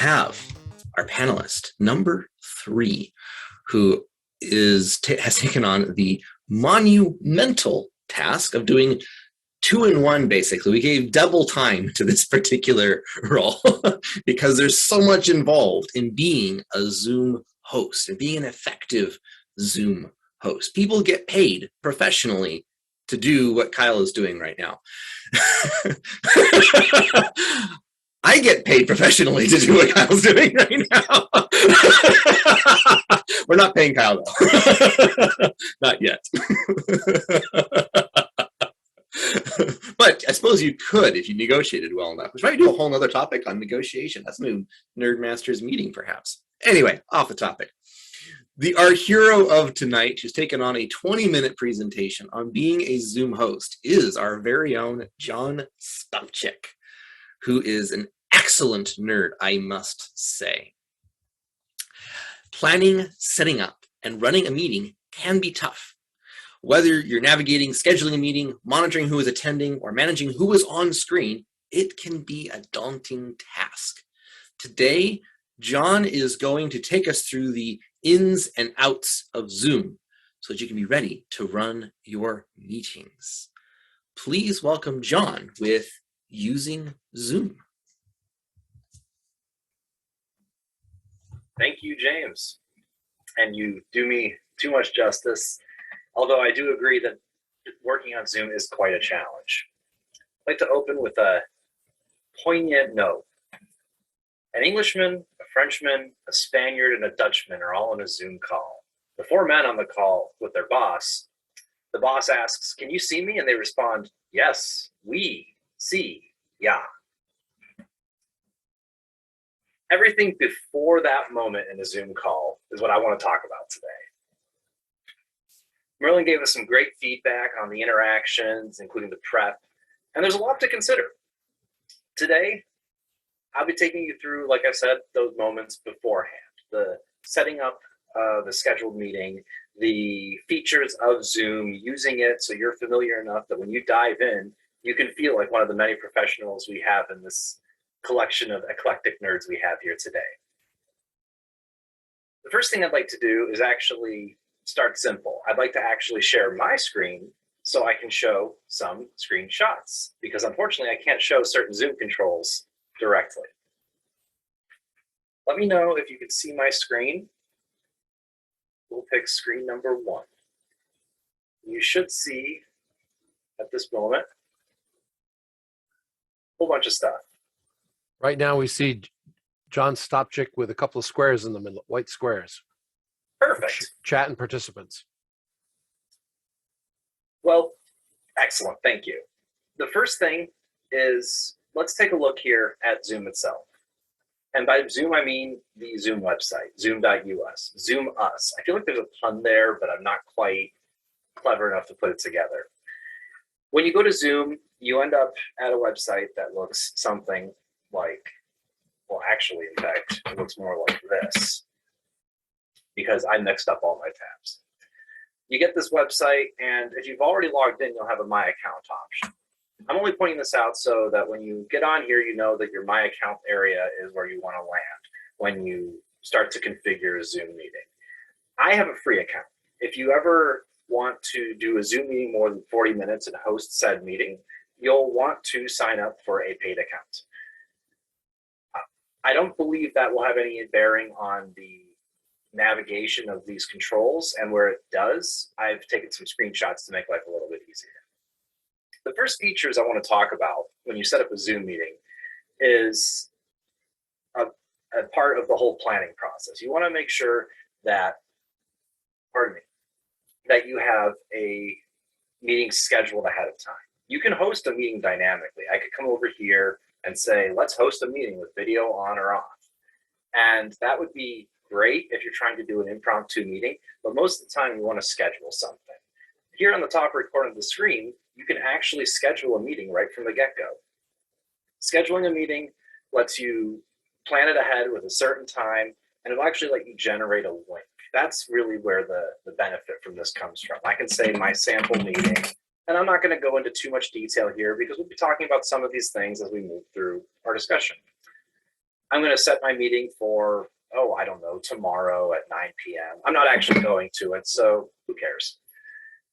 have our panelist, number 3, who has taken on the monumental task of doing 2-in-1, basically. We gave double time to this particular role because there's so much involved in being a Zoom host and being an effective Zoom host. People get paid professionally to do what Kyle is doing right now. I get paid professionally to do what Kyle's doing right now. We're not paying Kyle though. Not yet. But I suppose you could if you negotiated well enough. We might do a whole other topic on negotiation. That's a new Nerd Masters meeting, perhaps. Anyway, off the topic. Our hero of tonight, who's taken on a 20-minute presentation on being a Zoom host, is our very own John Stopchick, who is an excellent nerd, I must say. Planning, setting up, and running a meeting can be tough. Whether you're navigating, scheduling a meeting, monitoring who is attending, or managing who is on screen, it can be a daunting task. Today, John is going to take us through the ins and outs of Zoom so that you can be ready to run your meetings. Please welcome John with Using Zoom. Thank you, James. And you do me too much justice, although I do agree that working on Zoom is quite a challenge. I'd like to open with a poignant note. An Englishman, a Frenchman, a Spaniard, and a Dutchman are all on a Zoom call. The 4 men on the call with their boss, the boss asks, "Can you see me?" And they respond, "Yes, we see, yeah." Everything before that moment in a Zoom call is what I want to talk about today. Merlin gave us some great feedback on the interactions, including the prep, and there's a lot to consider. Today, I'll be taking you through, like I said, those moments beforehand, the setting up the scheduled meeting, the features of Zoom, using it so you're familiar enough that when you dive in, you can feel like one of the many professionals we have in this collection of eclectic nerds we have here today. The first thing I'd like to do is actually start simple. I'd like to actually share my screen so I can show some screenshots, because unfortunately I can't show certain Zoom controls directly. Let me know if you can see my screen. We'll pick screen number 1. You should see at this moment a whole bunch of stuff. Right now we see John Stopchick with a couple of squares in the middle, white squares. Perfect. Chat and participants. Well, excellent, thank you. The first thing is, let's take a look here at Zoom itself. And by Zoom, I mean the Zoom website, zoom.us, Zoom Us. I feel like there's a pun there, but I'm not quite clever enough to put it together. When you go to Zoom, you end up at a website that looks something like, well, actually, in fact, it looks more like this, because I mixed up all my tabs. You get this website, and if you've already logged in, you'll have a My Account option. I'm only pointing this out so that when you get on here, you know that your My Account area is where you want to land when you start to configure a Zoom meeting. I have a free account. If you ever want to do a Zoom meeting more than 40 minutes and host said meeting, you'll want to sign up for a paid account. I don't believe that will have any bearing on the navigation of these controls, and where it does, I've taken some screenshots to make life a little bit easier. The first features I want to talk about when you set up a Zoom meeting is a part of the whole planning process. You want to make sure that, that you have a meeting scheduled ahead of time. You can host a meeting dynamically. I could come over here and say, let's host a meeting with video on or off. And that would be great if you're trying to do an impromptu meeting, but most of the time you want to schedule something. Here on the top right corner of the screen, you can actually schedule a meeting right from the get-go. Scheduling a meeting lets you plan it ahead with a certain time, and it'll actually let you generate a link. That's really where the benefit from this comes from. I can say my sample meeting, and I'm not going to go into too much detail here because we'll be talking about some of these things as we move through our discussion. I'm going to set my meeting for, oh, I don't know, tomorrow at 9 p.m. I'm not actually going to it, so who cares?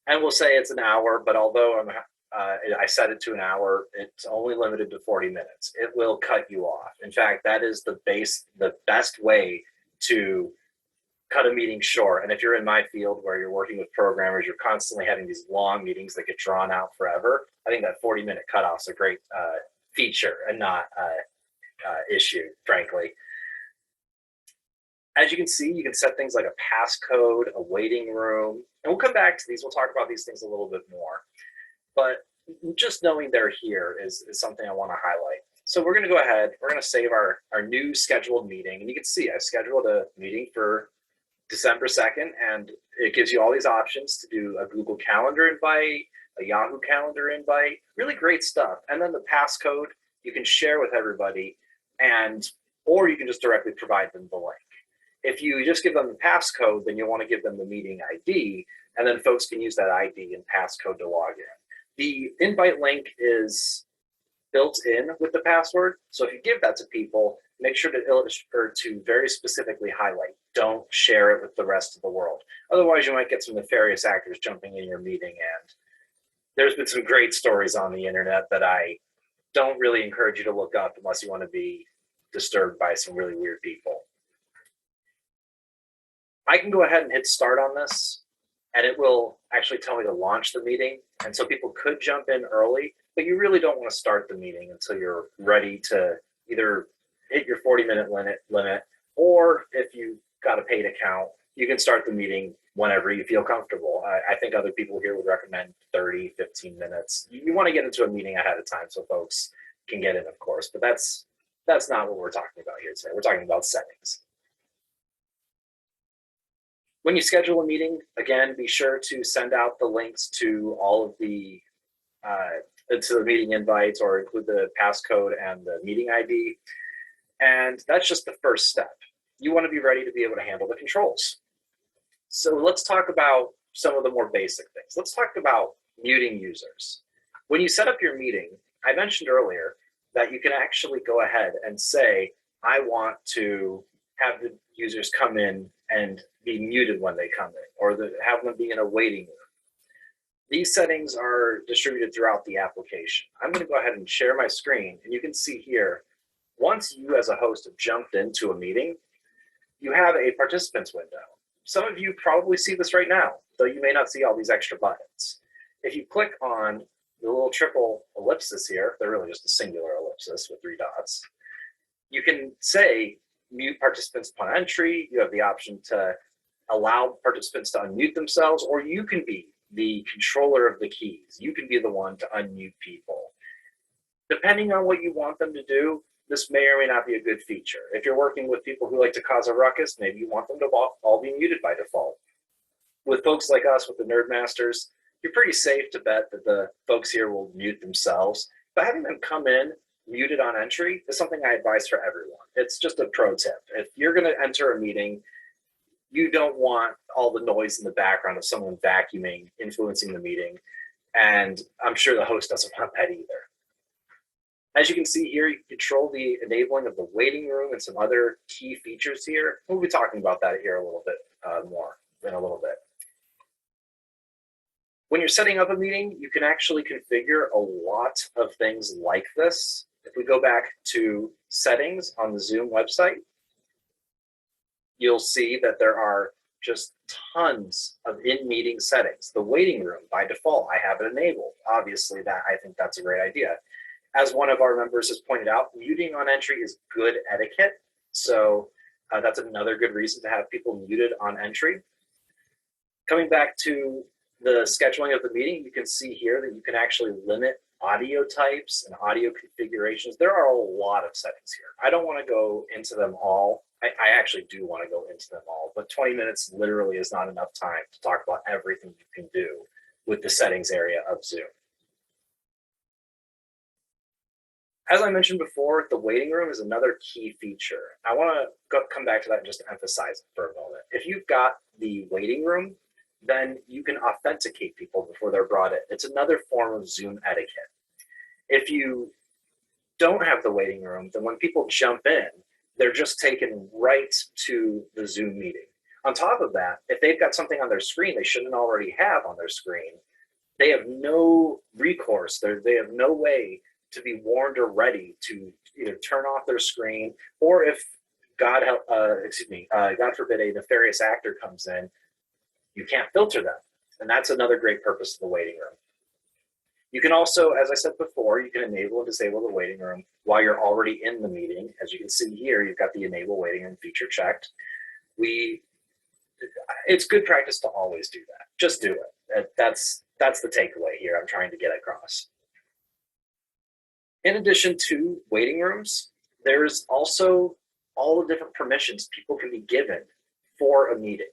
And we'll say it's an hour, but although I set it to an hour, it's only limited to 40 minutes. It will cut you off. In fact, that is the best way to cut a meeting short. And if you're in my field where you're working with programmers, you're constantly having these long meetings that get drawn out forever. I think that 40-minute cutoff is a great feature and not issue, frankly. As you can see, you can set things like a passcode, a waiting room, and we'll come back to these. We'll talk about these things a little bit more. But just knowing they're here is something I want to highlight. So we're going to go ahead. We're going to save our new scheduled meeting. And you can see I've scheduled a meeting for December 2nd, and it gives you all these options to do a Google Calendar invite, a Yahoo Calendar invite, really great stuff. And then the passcode you can share with everybody, or you can just directly provide them the link. If you just give them the passcode, then you'll want to give them the meeting ID, and then folks can use that ID and passcode to log in. The invite link is built in with the password, so if you give that to people, make sure to very specifically highlight, don't share it with the rest of the world. Otherwise, you might get some nefarious actors jumping in your meeting, and there's been some great stories on the internet that I don't really encourage you to look up unless you want to be disturbed by some really weird people. I can go ahead and hit start on this, and it will actually tell me to launch the meeting. And so people could jump in early, but you really don't want to start the meeting until you're ready to either hit your 40-minute limit, or if you've got a paid account, you can start the meeting whenever you feel comfortable. I think other people here would recommend 30, 15 minutes. You want to get into a meeting ahead of time so folks can get in, of course, but that's not what we're talking about here today. We're talking about settings. When you schedule a meeting, again, be sure to send out the links to all of the meeting invites, or include the passcode and the meeting ID. And that's just the first step. You want to be ready to be able to handle the controls. So let's talk about some of the more basic things. Let's talk about muting users. When you set up your meeting, I mentioned earlier that you can actually go ahead and say, I want to have the users come in and be muted when they come in, or have them be in a waiting room. These settings are distributed throughout the application. I'm going to go ahead and share my screen, and you can see here, once you as a host have jumped into a meeting, you have a participants window. Some of you probably see this right now, though you may not see all these extra buttons. If you click on the little triple ellipsis here, they're really just a singular ellipsis with 3 dots, you can say mute participants upon entry. You have the option to allow participants to unmute themselves, or you can be the controller of the keys. You can be the one to unmute people. Depending on what you want them to do, this may or may not be a good feature. If you're working with people who like to cause a ruckus, maybe you want them to all be muted by default. With folks like us, with the Nerd Masters, you're pretty safe to bet that the folks here will mute themselves. But having them come in muted on entry is something I advise for everyone. It's just a pro tip. If you're going to enter a meeting, you don't want all the noise in the background of someone vacuuming, influencing the meeting. And I'm sure the host doesn't want that either. As you can see here, you can control the enabling of the waiting room and some other key features here. We'll be talking about that here a little bit more in a little bit. When you're setting up a meeting, you can actually configure a lot of things like this. If we go back to settings on the Zoom website, you'll see that there are just tons of in-meeting settings. The waiting room, by default, I have it enabled. Obviously, I think that's a great idea. As one of our members has pointed out, muting on entry is good etiquette. So that's another good reason to have people muted on entry. Coming back to the scheduling of the meeting, you can see here that you can actually limit audio types and audio configurations. There are a lot of settings here. I don't want to go into them all. I actually do want to go into them all, but 20 minutes literally is not enough time to talk about everything you can do with the settings area of Zoom. As I mentioned before, the waiting room is another key feature. I want to come back to that and just emphasize it for a moment. If you've got the waiting room, then you can authenticate people before they're brought in. It's another form of Zoom etiquette. If you don't have the waiting room, then when people jump in, they're just taken right to the Zoom meeting. On top of that, if they've got something on their screen they shouldn't already have on their screen, they have no recourse. They have no way to be warned or ready to either turn off their screen, or if God forbid a nefarious actor comes in, you can't filter them. And that's another great purpose of the waiting room. You can also, as I said before, you can enable and disable the waiting room while you're already in the meeting. As you can see here, you've got the enable waiting room feature checked. It's good practice to always do that. Just do it. That's the takeaway here I'm trying to get across. In addition to waiting rooms, there's also all the different permissions people can be given for a meeting.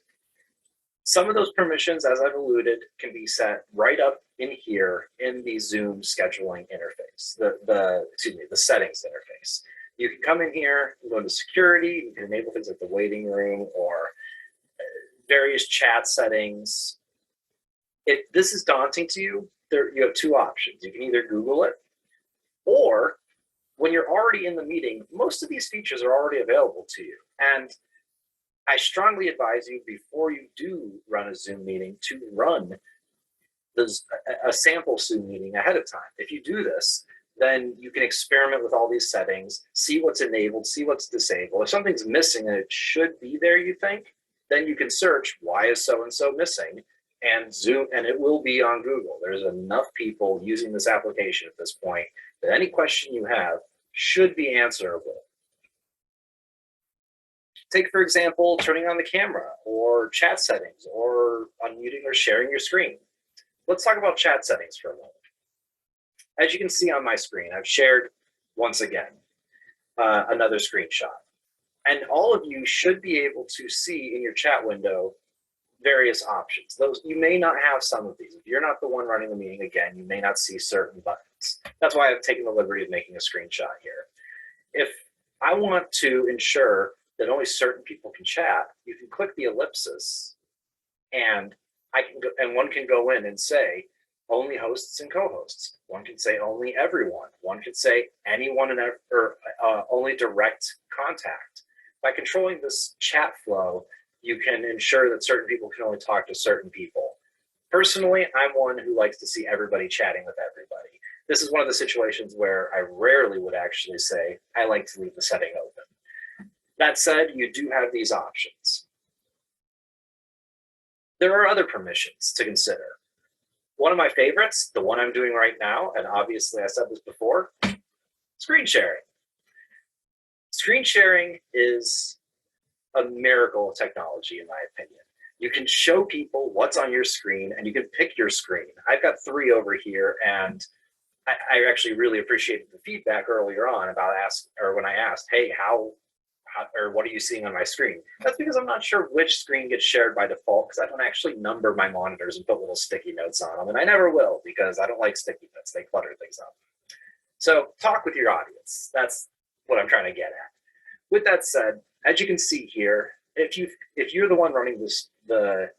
Some of those permissions, as I've alluded, can be set right up in here in the Zoom scheduling interface, the settings interface. You can come in here and go to security. You can enable things like the waiting room or various chat settings. If this is daunting to you, you have two options. You can either Google it, or when you're already in the meeting, most of these features are already available to you. And I strongly advise you, before you do run a Zoom meeting, to run a sample Zoom meeting ahead of time. If you do this, then you can experiment with all these settings, see what's enabled, see what's disabled. If something's missing and it should be there, you think, then you can search, why is so-and-so missing? And Zoom, and it will be on Google. There's enough people using this application at this point that any question you have should be answerable. Take, for example, turning on the camera or chat settings or unmuting or sharing your screen. Let's talk about chat settings for a moment. As you can see on my screen, I've shared, once again, another screenshot. And all of you should be able to see in your chat window various options. Those, you may not have some of these. If you're not the one running the meeting, again, you may not see certain buttons. That's why I've taken the liberty of making a screenshot here. If I want to ensure that only certain people can chat, you can click the ellipsis, and one can go in and say only hosts and co-hosts. One can say only everyone. One can say anyone or only direct contact. By controlling this chat flow, you can ensure that certain people can only talk to certain people. Personally, I'm one who likes to see everybody chatting with everybody. This is one of the situations where I rarely would actually say, I like to leave the setting open. That said, you do have these options. There are other permissions to consider. One of my favorites, the one I'm doing right now, and obviously I said this before, screen sharing. Screen sharing is a miracle of technology, in my opinion. You can show people what's on your screen, and you can pick your screen. I've got 3 over here, and I actually really appreciated the feedback earlier on about when I asked, hey, or what are you seeing on my screen? That's because I'm not sure which screen gets shared by default, because I don't actually number my monitors and put little sticky notes on them, and I never will, because I don't like sticky notes. They clutter things up. So talk with your audience. That's what I'm trying to get at. With that said, as you can see here, if you're the one running the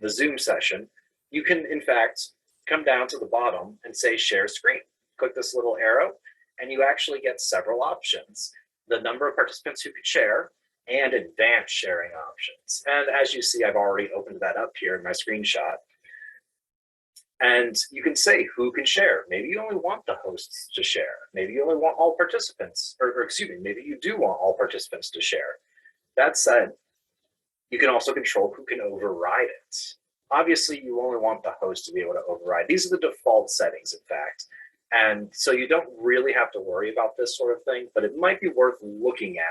Zoom session, you can in fact come down to the bottom and say share screen. Click this little arrow, and you actually get several options: the number of participants who could share and advanced sharing options. And as you see, I've already opened that up here in my screenshot. And you can say who can share. Maybe you only want the hosts to share. Maybe you only want all participants, or excuse me, maybe you do want all participants to share. That said, you can also control who can override it. Obviously, you only want the host to be able to override. These are the default settings, in fact. And so you don't really have to worry about this sort of thing, but it might be worth looking at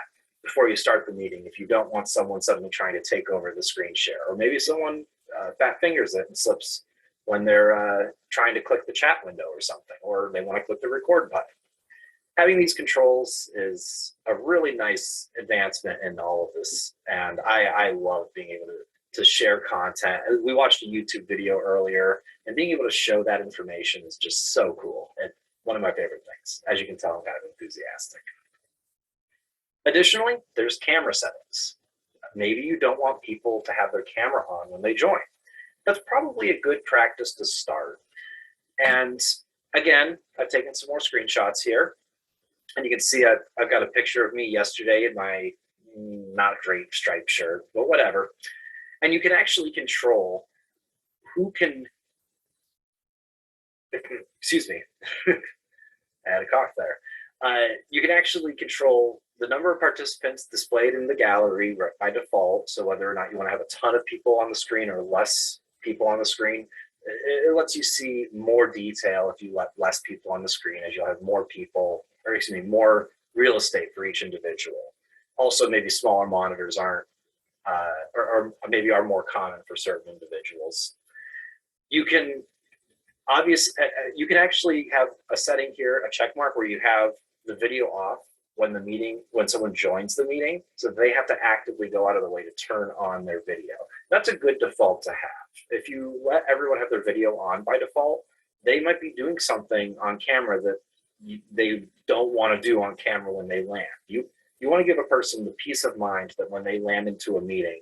before you start the meeting if you don't want someone suddenly trying to take over the screen share. Or maybe someone fat fingers it and slips when they're trying to click the chat window or something, or they want to click the record button. Having these controls is a really nice advancement in all of this, and I love being able to share content. We watched a YouTube video earlier, and being able to show that information is just so cool. It's one of my favorite things. As you can tell, I'm kind of enthusiastic. Additionally, there's camera settings. Maybe you don't want people to have their camera on when they join. That's probably a good practice to start. And again, I've taken some more screenshots here. And you can see I've got a picture of me yesterday in my not a great striped shirt, but whatever. And you can actually control who can, excuse me, I had a cough there. You can actually control the number of participants displayed in the gallery by default. So whether or not you want to have a ton of people on the screen or less people on the screen, it lets you see more detail if you let less people on the screen, as you'll have more people, or excuse me, more real estate for each individual. Also, maybe smaller monitors aren't, or maybe are more common for certain individuals. You can you can actually have a setting here, a check mark, where you have the video off when someone joins the meeting, so they have to actively go out of the way to turn on their video. That's a good default to have. If you let everyone have their video on by default, they might be doing something on camera that they don't want to do on camera when they land. You want to give a person the peace of mind that when they land into a meeting,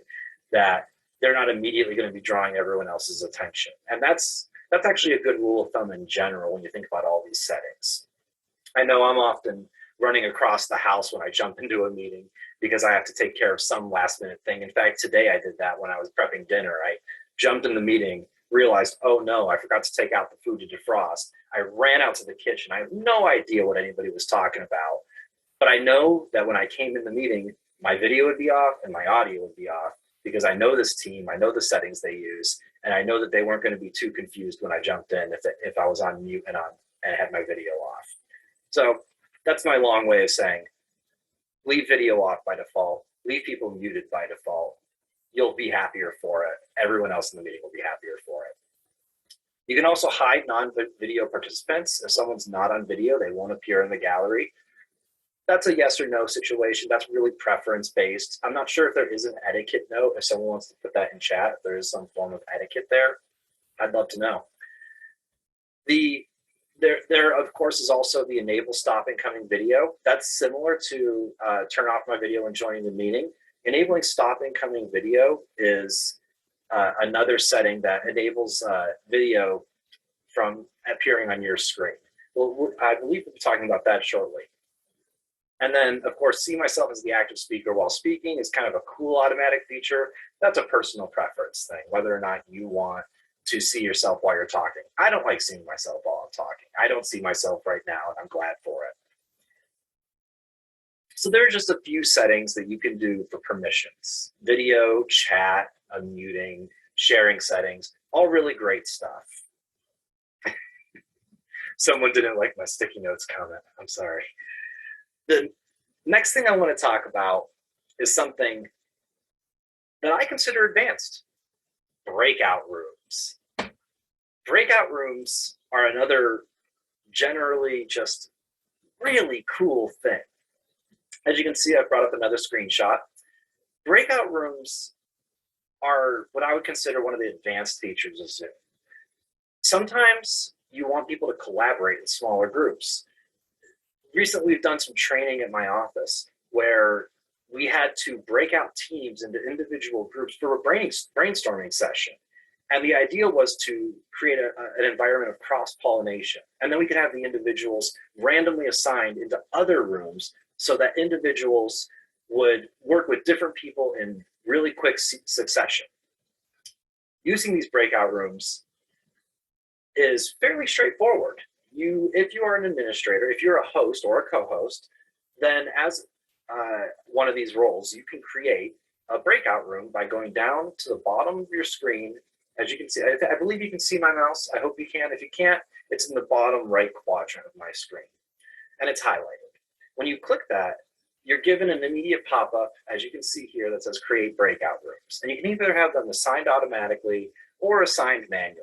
that they're not immediately going to be drawing everyone else's attention. And that's actually a good rule of thumb in general when you think about all these settings. I know I'm often running across the house when I jump into a meeting because I have to take care of some last minute thing. In fact, today I did that when I was prepping dinner. I jumped in the meeting, realized, oh no, I forgot to take out the food to defrost. I ran out to the kitchen. I have no idea what anybody was talking about, but I know that when I came in the meeting, my video would be off and my audio would be off because I know this team, I know the settings they use, and I know that they weren't going to be too confused when I jumped in if I was on mute and had my video off. So that's my long way of saying, leave video off by default, leave people muted by default. You'll be happier for it. Everyone else in the meeting will be happier for it. You can also hide non-video participants. If someone's not on video, they won't appear in the gallery. That's a yes or no situation. That's really preference based. I'm not sure if there is an etiquette note. If someone wants to put that in chat, if there is some form of etiquette there, I'd love to know. There of course is also the enable stop incoming video. That's similar to turn off my video when joining the meeting. Enabling stop incoming video is another setting that enables video from appearing on your screen. Well, I believe we'll be talking about that shortly. And then, of course, see myself as the active speaker while speaking is kind of a cool automatic feature. That's a personal preference thing, whether or not you want to see yourself while you're talking. I don't like seeing myself while I'm talking. I don't see myself right now, and I'm glad for it. So there are just a few settings that you can do for permissions. Video, chat, unmuting, sharing settings, all really great stuff. Someone didn't like my sticky notes comment. I'm sorry. The next thing I want to talk about is something that I consider advanced: breakout rooms. Breakout rooms are another generally just really cool thing. As you can see, I've brought up another screenshot. Breakout rooms are what I would consider one of the advanced features of Zoom. Sometimes you want people to collaborate in smaller groups. Recently, we've done some training at my office where we had to break out teams into individual groups for a brainstorming session. And the idea was to create an environment of cross-pollination. And then we could have the individuals randomly assigned into other rooms so that individuals would work with different people in really quick succession. Using these breakout rooms is fairly straightforward. If you are an administrator, if you're a host or a co-host, then as one of these roles, you can create a breakout room by going down to the bottom of your screen. As you can see, I believe you can see my mouse. I hope you can. If you can't, it's in the bottom right quadrant of my screen, and it's highlighted. When you click that, you're given an immediate pop-up, as you can see here, that says Create Breakout Rooms. And you can either have them assigned automatically or assigned manually.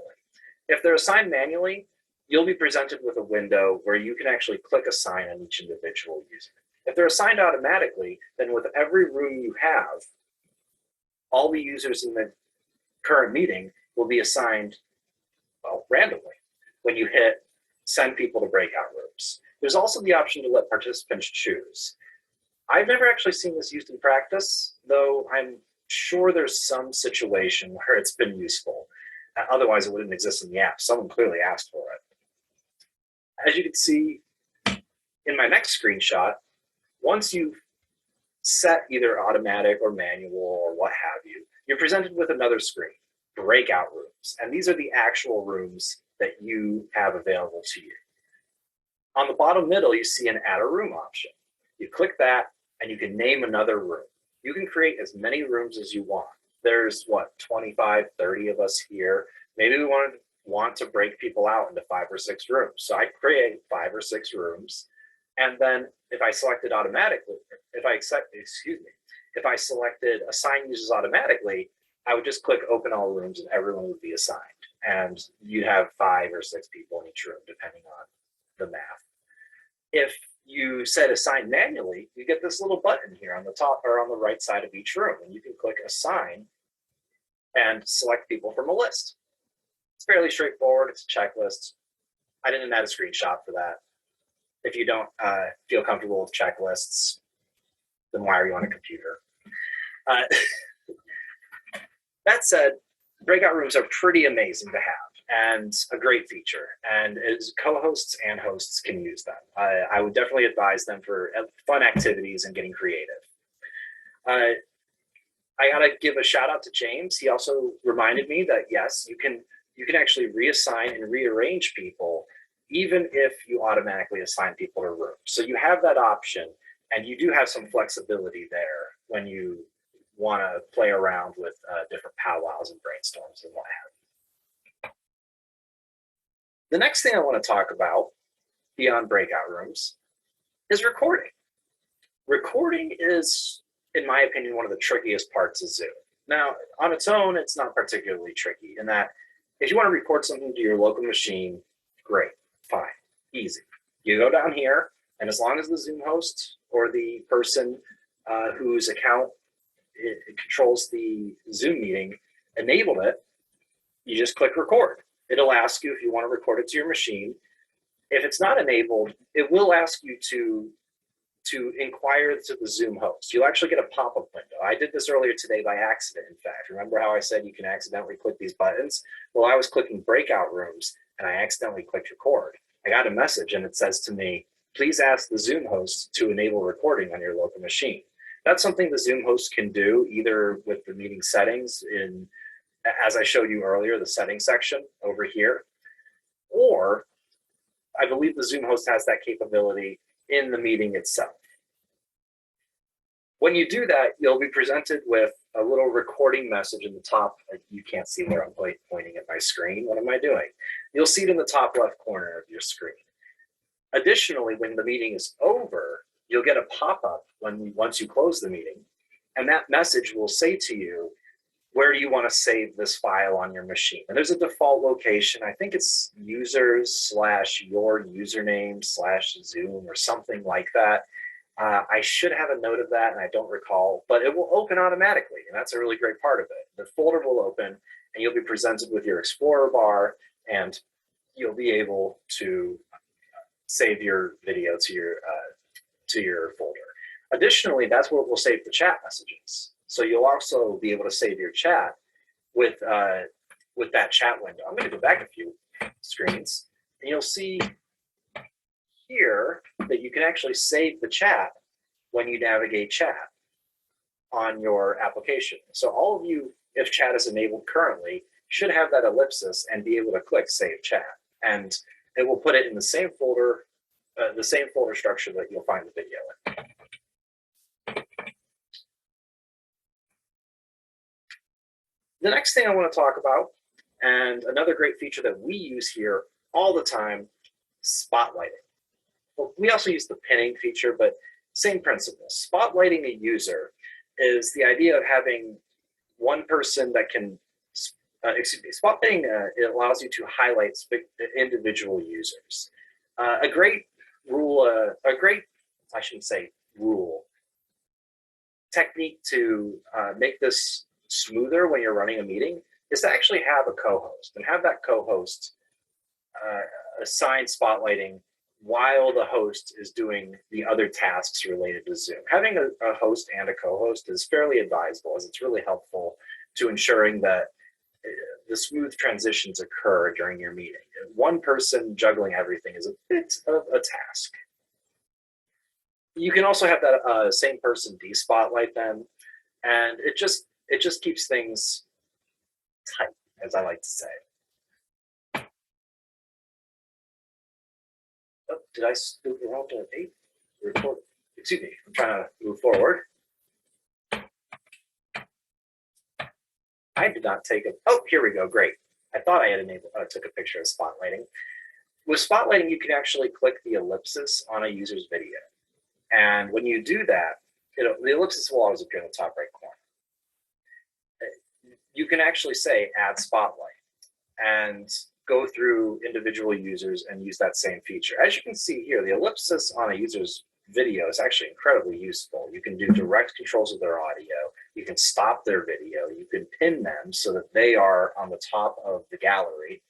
If they're assigned manually, you'll be presented with a window where you can actually click Assign on each individual user. If they're assigned automatically, then with every room you have, all the users in the current meeting will be assigned, well, randomly when you hit Send People to Breakout Rooms. There's also the option to let participants choose. I've never actually seen this used in practice, though I'm sure there's some situation where it's been useful. Otherwise, it wouldn't exist in the app. Someone clearly asked for it. As you can see in my next screenshot, once you've set either automatic or manual or what have you, you're presented with another screen, Breakout Rooms. And these are the actual rooms that you have available to you. On the bottom middle, you see an Add a Room option. You click that and you can name another room. You can create as many rooms as you want. There's what, 25, 30 of us here. Maybe we want to break people out into 5 or 6 rooms. So I create 5 or 6 rooms. And then if I selected automatically, if I selected assign users automatically, I would just click open all rooms and everyone would be assigned. And you'd have 5 or 6 people in each room, depending on the math. If you set assign manually, you get this little button here on the top or on the right side of each room, and you can click assign and select people from a list. It's fairly straightforward. It's a checklist. I didn't add a screenshot for that. If you don't feel comfortable with checklists, then why are you on a computer? That said, breakout rooms are pretty amazing to have and a great feature. And as co-hosts and hosts can use them. I would definitely advise them for fun activities and getting creative. I gotta give a shout out to James. He also reminded me that yes, you can actually reassign and rearrange people even if you automatically assign people to rooms. So you have that option, and you do have some flexibility there when you want to play around with different powwows and brainstorms and what have you. The next thing I want to talk about beyond breakout rooms is recording. Recording is, in my opinion, one of the trickiest parts of Zoom. Now, on its own, it's not particularly tricky in that if you want to record something to your local machine, great, fine, easy. You go down here, and as long as the Zoom host or the person whose account it controls the Zoom meeting enabled it, you just click record. It'll ask you if you want to record it to your machine. If it's not enabled, it will ask you to inquire to the Zoom host. You'll actually get a pop-up window. I did this earlier today by accident, in fact. Remember how I said you can accidentally click these buttons? Well, I was clicking breakout rooms and I accidentally clicked record. I got a message and it says to me, please ask the Zoom host to enable recording on your local machine. That's something the Zoom host can do either with the meeting settings in, as I showed you earlier, the settings section over here, or I believe the Zoom host has that capability in the meeting itself. When you do that, you'll be presented with a little recording message in the top. You can't see where I'm pointing at my screen. What am I doing? You'll see it in the top left corner of your screen. Additionally, when the meeting is over, you'll get a pop-up once you close the meeting, and that message will say to you, where do you want to save this file on your machine? And there's a default location. I think it's users/your username/Zoom or something like that. I should have a note of that, and I don't recall, but it will open automatically, and that's a really great part of it. The folder will open, and you'll be presented with your Explorer bar, and you'll be able to save your video to your folder. Additionally, that's where we'll save the chat messages. So you'll also be able to save your chat with that chat window. I'm going to go back a few screens, and you'll see here that you can actually save the chat when you navigate chat on your application. So all of you, if chat is enabled currently, should have that ellipsis and be able to click Save Chat, and it will put it in the same folder structure that you'll find the video in. The next thing I want to talk about, and another great feature that we use here all the time, spotlighting. Well, we also use the pinning feature, but same principle. Spotlighting a user is the idea of having one person that can, spotlighting it allows you to highlight individual users. A great technique to make this smoother when you're running a meeting is to actually have a co-host and have that co-host assign spotlighting while the host is doing the other tasks related to Zoom. Having a host and a co-host is fairly advisable, as it's really helpful to ensuring that the smooth transitions occur during your meeting. One person juggling everything is a bit of a task. You can also have that same person de-spotlight them, and it just keeps things tight, as I like to say. Oh, did I scoop around to 8? Record. Excuse me. I'm trying to move forward. I did not take a. Oh, here we go. Great. I thought I had took a picture of spotlighting. With spotlighting, you can actually click the ellipsis on a user's video. And when you do that, the ellipsis will always appear in the top right corner. You can actually say add spotlight and go through individual users and use that same feature. As you can see here, the ellipsis on a user's video is actually incredibly useful. You can do direct controls of their audio. You can stop their video. You can pin them so that they are on the top of the gallery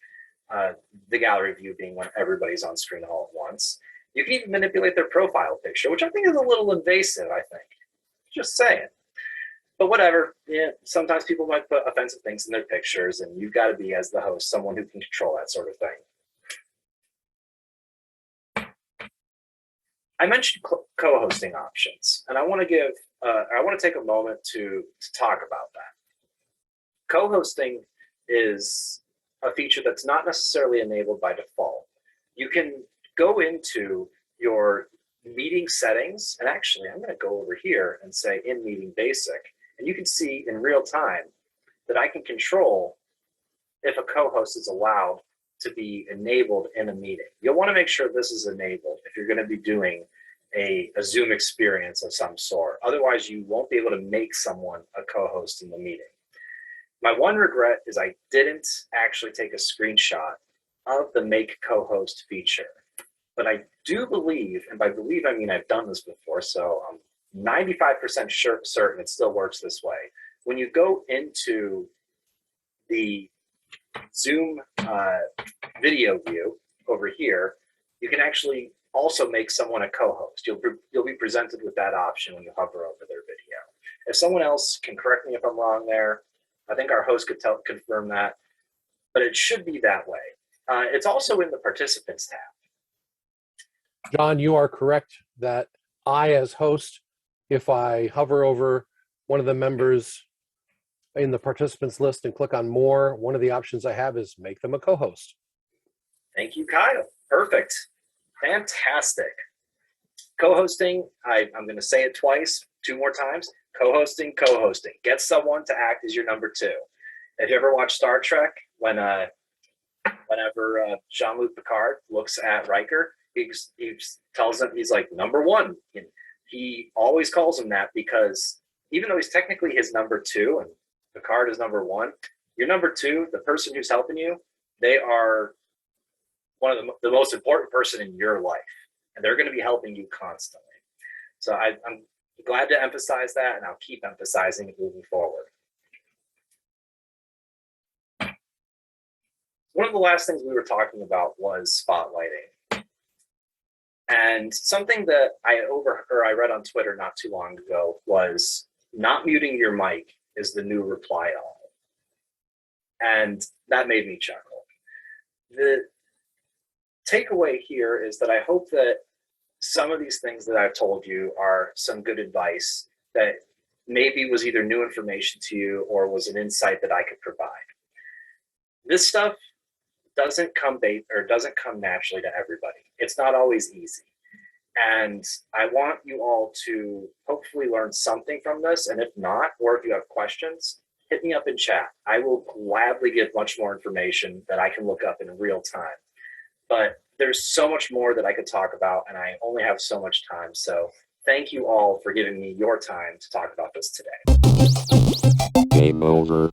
view being when everybody's on screen all at once. You can even manipulate their profile picture, which I think is a little invasive, I think. Just saying. But whatever, yeah, sometimes people might put offensive things in their pictures, and you've got to be, as the host, someone who can control that sort of thing. I mentioned co-hosting options, and I want to take a moment to talk about that. Co-hosting is a feature that's not necessarily enabled by default. You can go into your meeting settings, and actually I'm going to go over here and say in meeting basic, and you can see in real time that I can control if a co-host is allowed to be enabled in a meeting. You'll want to make sure this is enabled if you're going to be doing a Zoom experience of some sort. Otherwise, you won't be able to make someone a co-host in the meeting. My one regret is I didn't actually take a screenshot of the make co-host feature. But I do believe, and by believe I mean I've done this before, so I'm 95% certain it still works this way. When you go into the Zoom video view over here, you can actually also make someone a co-host. You'll be presented with that option when you hover over their video. If someone else can correct me if I'm wrong there, I think our host could confirm that, but it should be that way. It's also in the participants tab. John, you are correct that I, as host, if I hover over one of the members in the participants list and click on more, one of the options I have is make them a co-host. Thank you, Kyle. Perfect. Fantastic. Co-hosting, I'm going to say it twice, 2 more times. Co-hosting. Get someone to act as your number 2. Have you ever watched Star Trek whenever Jean-Luc Picard looks at Riker, he tells him he's like number 1. And he always calls him that because even though he's technically his number 2 and Picard is number 1, your number 2, the person who's helping you, they are one of the most important person in your life, and they're going to be helping you constantly. So I'm glad to emphasize that, and I'll keep emphasizing it moving forward. One of the last things we were talking about was spotlighting. And something that I read on Twitter not too long ago was not muting your mic is the new reply all. And that made me chuckle. The takeaway here is that I hope that some of these things that I've told you are some good advice that maybe was either new information to you or was an insight that I could provide. This stuff doesn't come naturally to everybody. It's not always easy. And I want you all to hopefully learn something from this. And if not, or if you have questions, hit me up in chat. I will gladly give much more information that I can look up in real time. But there's so much more that I could talk about, and I only have so much time. So thank you all for giving me your time to talk about this today. Game over.